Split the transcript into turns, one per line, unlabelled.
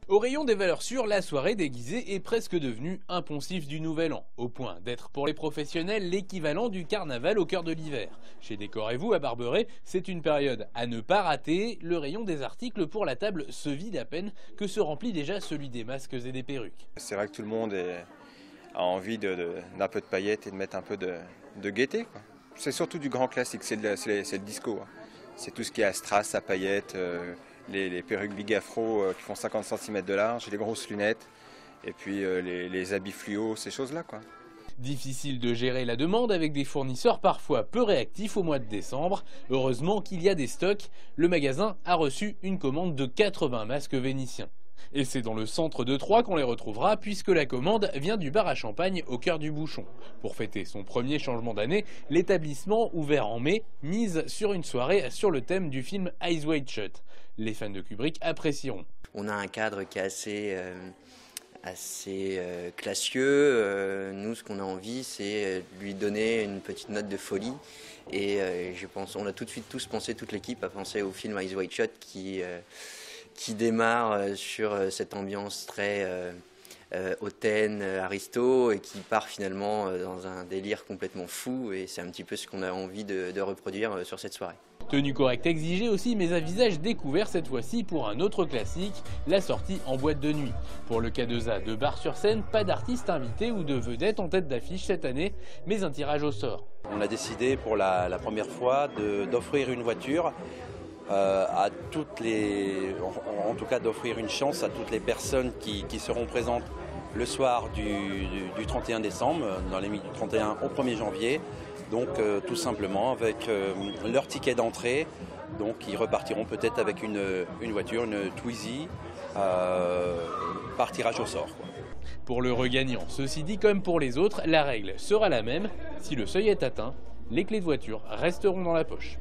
Au rayon des valeurs sûres, la soirée déguisée est presque devenue un poncif du Nouvel An, au point d'être pour les professionnels l'équivalent du carnaval au cœur de l'hiver. Chez Décorez-vous à Barberet, c'est une période à ne pas rater. Le rayon des articles pour la table se vide à peine que se remplit déjà celui des masques et des perruques.
C'est vrai que tout le monde a envie d'un peu de paillettes et de mettre un peu de gaieté, quoi. C'est surtout du grand classique, c'est le disco, hein. C'est tout ce qui est à strass, à paillettes, les perruques big afro qui font 50 cm de large, les grosses lunettes, et puis les habits fluo, ces choses-là, quoi.
Difficile de gérer la demande avec des fournisseurs parfois peu réactifs au mois de décembre. Heureusement qu'il y a des stocks. Le magasin a reçu une commande de 80 masques vénitiens. Et c'est dans le centre de Troyes qu'on les retrouvera puisque la commande vient du bar à champagne au cœur du bouchon. Pour fêter son premier changement d'année, l'établissement, ouvert en mai, mise sur une soirée sur le thème du film Eyes Wide Shut. Les fans de Kubrick apprécieront.
On a un cadre qui est assez classieux. Nous, ce qu'on a envie, c'est de lui donner une petite note de folie. Et je pense, on a tout de suite tous pensé, toute l'équipe a pensé au film Eyes Wide Shut qui démarre sur cette ambiance très hautaine, aristo, et qui part finalement dans un délire complètement fou. Et c'est un petit peu ce qu'on a envie de reproduire sur cette soirée.
Tenue correcte exigée aussi, mais à visage découvert cette fois-ci pour un autre classique, la sortie en boîte de nuit. Pour le K2A de Bar-sur-Seine, pas d'artiste invité ou de vedette en tête d'affiche cette année, mais un tirage au sort.
On a décidé pour la première fois d'offrir une voiture à toutes les, en tout cas d'offrir une chance à toutes les personnes qui seront présentes le soir du 31 décembre, dans les nuits du 31 au 1er janvier. Donc tout simplement avec leur ticket d'entrée, donc ils repartiront peut-être avec une voiture, une Twizy, par tirage au sort, quoi.
Pour le regagnant, ceci dit comme pour les autres, la règle sera la même. Si le seuil est atteint, les clés de voiture resteront dans la poche.